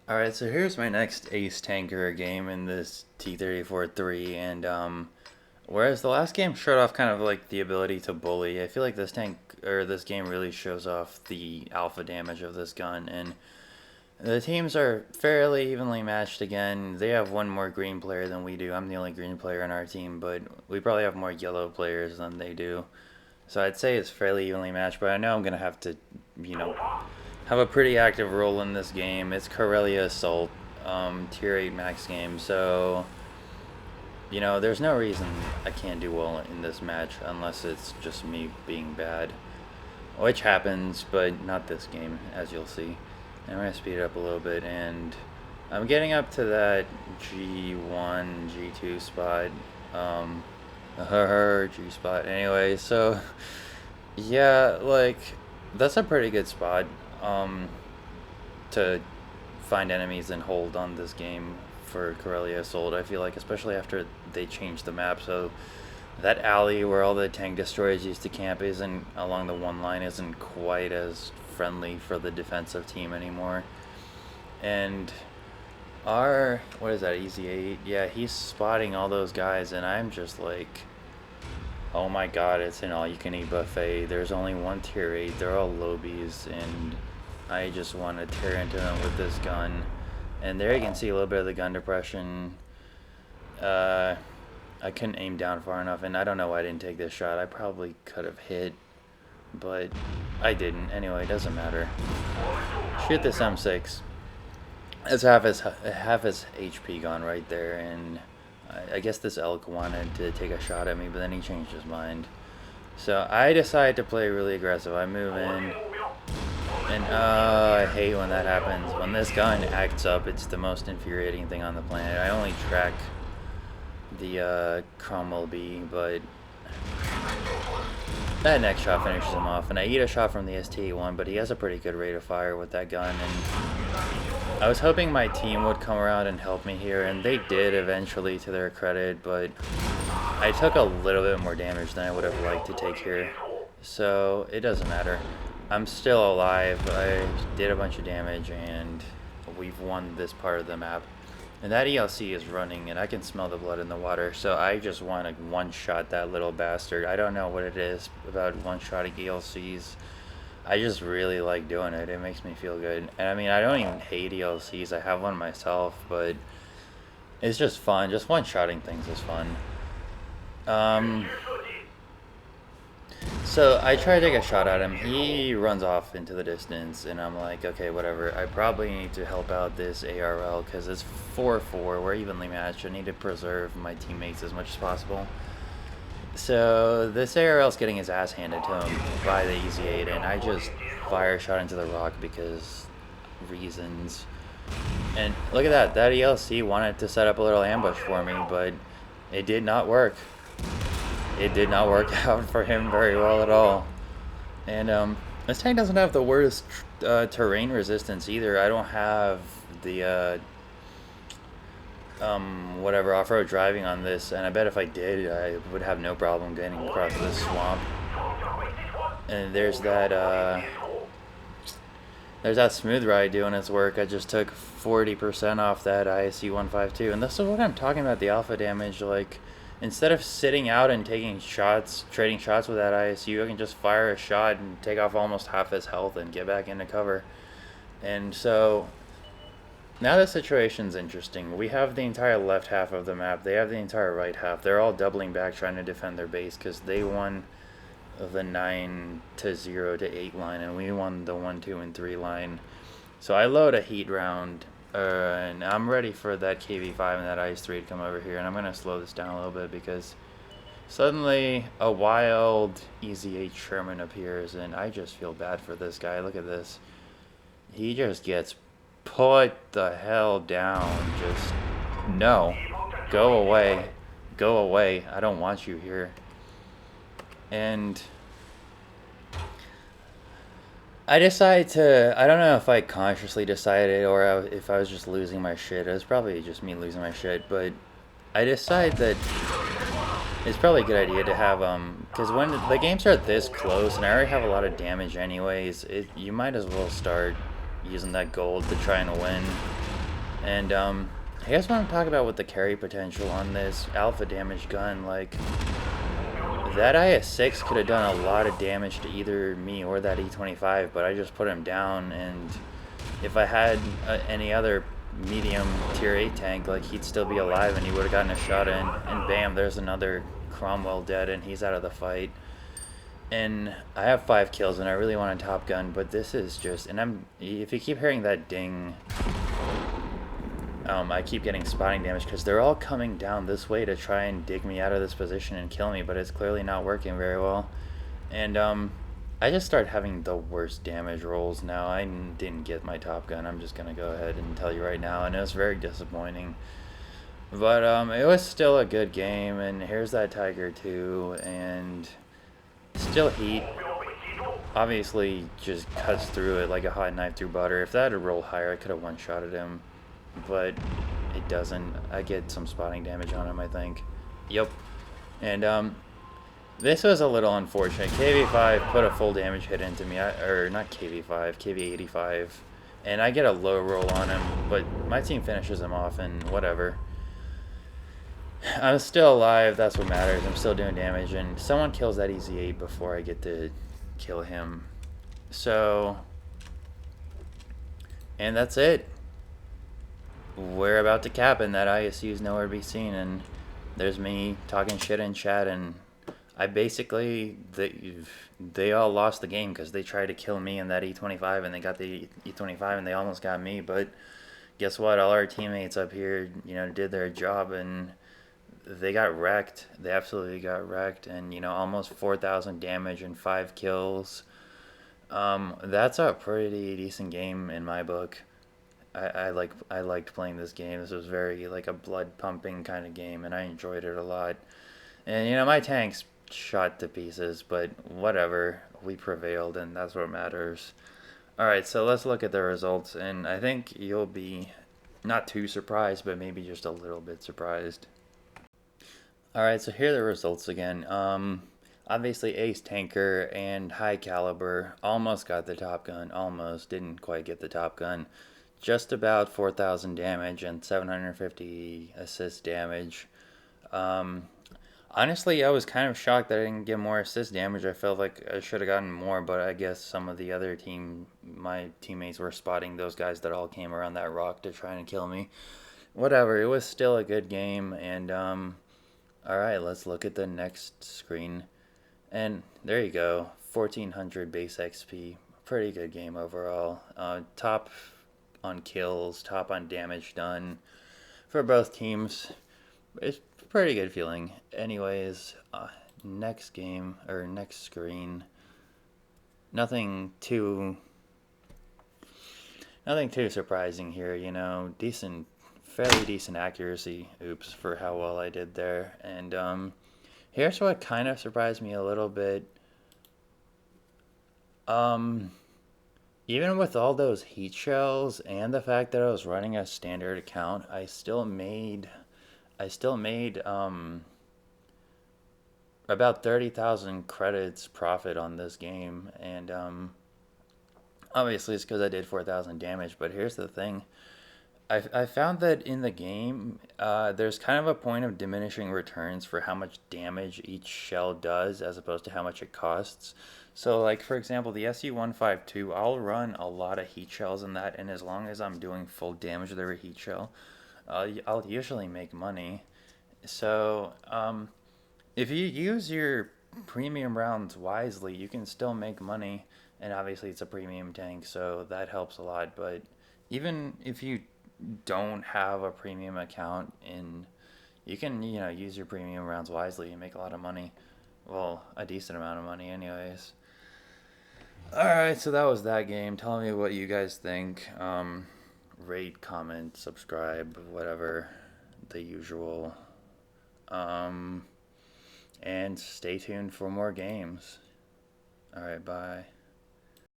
Alright, so here's my next ace tanker game in this T-34-3, and whereas the last game showed off kind of like the ability to bully, I feel like this game really shows off the alpha damage of this gun, and the teams are fairly evenly matched again. They have one more green player than we do. I'm the only green player on our team, but we probably have more yellow players than they do. So I'd say it's fairly evenly matched, but I know I'm going to have to, you know, have a pretty active role in this game. It's Karelia Assault, tier 8 max game, so, you know, there's no reason I can't do well in this match unless it's just me being bad. Which happens, but not this game, as you'll see. I'm going to speed it up a little bit, and I'm getting up to that G1, G2 spot. G spot. Anyway, so, yeah, like, that's a pretty good spot to find enemies and hold on this game for Karelia Assault. I feel like, especially after they changed the map, so that alley where all the tank destroyers used to camp isn't along the one line isn't quite as friendly for the defensive team anymore. And our, what is that, Easy 8? Yeah, he's spotting all those guys, and I'm just like, oh my god, it's an all-you-can-eat buffet. There's only one tier 8, they're all lobies, and I just want to tear into them with this gun. And there you can see a little bit of the gun depression. I couldn't aim down far enough, and I don't know why I didn't take this shot. I probably could have hit, but I didn't. Anyway, it doesn't matter. Shoot this M6. It's half his HP gone right there, and I guess this elk wanted to take a shot at me, but then he changed his mind. So I decided to play really aggressive. I move in, and I hate when that happens. When this gun acts up, it's the most infuriating thing on the planet. I only track the Cromwell B, but that next shot finishes him off, and I eat a shot from the ST1, but he has a pretty good rate of fire with that gun, and I was hoping my team would come around and help me here, and they did eventually, to their credit, but I took a little bit more damage than I would have liked to take here, so it doesn't matter. I'm still alive. I did a bunch of damage, and we've won this part of the map. And that ELC is running, and I can smell the blood in the water, so I just want to one-shot that little bastard. I don't know what it is about one-shotting ELCs. I just really like doing it. It makes me feel good. And I mean, I don't even hate ELCs. I have one myself, but it's just fun. Just one-shotting things is fun. So I try to take a shot at him. He runs off into the distance, and I'm like, okay, whatever. I probably need to help out this ARL because it's 4-4. We're evenly matched. I need to preserve my teammates as much as possible. So this ARL's getting his ass handed to him by the Easy 8, and I just fire a shot into the rock because reasons. And look at that. That ELC wanted to set up a little ambush for me, but it did not work. It did not work out for him very well at all. And this tank doesn't have the worst terrain resistance either. I don't have the whatever off-road driving on this, and I bet if I did, I would have no problem getting across this swamp. And there's that smooth ride doing its work. I just took 40% off that ISC 152, and this is what I'm talking about, the alpha damage. Like, instead of sitting out and taking shots, trading shots with that ISU, I can just fire a shot and take off almost half his health and get back into cover. And so now the situation's interesting. We have the entire left half of the map. They have the entire right half. They're all doubling back trying to defend their base because they won the 9 to 0 to 8 line, and we won the 1, 2, and 3 line. So I load a heat round, and I'm ready for that KV5 and that IS-3 to come over here, and I'm going to slow this down a little bit because suddenly a wild Easy 8 Sherman appears, and I just feel bad for this guy. Look at this. He just gets put the hell down. Just, no. Go away. Go away. I don't want you here. And I decided to, I don't know if I consciously decided or if I was just losing my shit. It was probably just me losing my shit, but I decided that it's probably a good idea to have, because when the games are this close, and I already have a lot of damage anyways, you might as well start using that gold to try and win. And I guess what I'm talking about with the carry potential on this alpha damage gun, like that IS-6 could have done a lot of damage to either me or that E25, but I just put him down, and if I had any other medium tier 8 tank, like he'd still be alive and he would have gotten a shot in, and bam, there's another Cromwell dead and he's out of the fight. And I have 5 kills and I really want a Top Gun, but this is just, and if you keep hearing that ding, I keep getting spotting damage because they're all coming down this way to try and dig me out of this position and kill me, but it's clearly not working very well. And I just start having the worst damage rolls now. I didn't get my Top Gun, I'm just going to go ahead and tell you right now, and it was very disappointing. But it was still a good game, and here's that Tiger 2, and still heat. Obviously just cuts through it like a hot knife through butter. If that had rolled higher, I could have one-shotted him, but it doesn't. I get some spotting damage on him, I think. Yep. And this was a little unfortunate. KV5 put a full damage hit into me, or not KV5, KV85, and I get a low roll on him, but my team finishes him off, and whatever. I'm still alive, that's what matters. I'm still doing damage, and someone kills that EZ8 before I get to kill him. So, and that's it. We're about to cap, and that ISU is nowhere to be seen, and there's me talking shit in chat, and I basically, they all lost the game because they tried to kill me in that E25, and they got the E25, and they almost got me, but guess what? All our teammates up here, did their job, and they got wrecked. They absolutely got wrecked, and almost 4,000 damage and 5 kills. That's a pretty decent game in my book. I liked playing this game. This was very like a blood pumping kind of game, and I enjoyed it a lot. And my tanks shot to pieces, but whatever. We prevailed, and that's what matters. All right, so let's look at the results, and I think you'll be not too surprised, but maybe just a little bit surprised. Alright, so here are the results again. Obviously Ace Tanker and High Caliber almost got the Top Gun. Almost. Didn't quite get the Top Gun. Just about 4,000 damage and 750 assist damage. Honestly, I was kind of shocked that I didn't get more assist damage. I felt like I should have gotten more, but I guess some of the other my teammates were spotting those guys that all came around that rock to try and kill me. Whatever, it was still a good game, and alright, let's look at the next screen. And there you go, 1400 base XP. Pretty good game overall. Top on kills, top on damage done for both teams. It's a pretty good feeling. Anyways, next game, or next screen. Nothing too surprising here, fairly decent accuracy, for how well I did there. And here's what kind of surprised me a little bit. Even with all those heat shells and the fact that I was running a standard account, I still made about 30,000 credits profit on this game, and obviously it's because I did 4,000 damage, but here's the thing. I found that in the game, there's kind of a point of diminishing returns for how much damage each shell does as opposed to how much it costs. So, like, for example, the SU-152, I'll run a lot of heat shells in that, and as long as I'm doing full damage with every heat shell, I'll usually make money. So, if you use your premium rounds wisely, you can still make money, and obviously it's a premium tank, so that helps a lot. But even if you don't have a premium account, you can use your premium rounds wisely and make a lot of money. Well, a decent amount of money anyways. Alright, so that was that game. Tell me what you guys think. Rate, comment, subscribe, whatever, the usual. And stay tuned for more games. Alright, bye.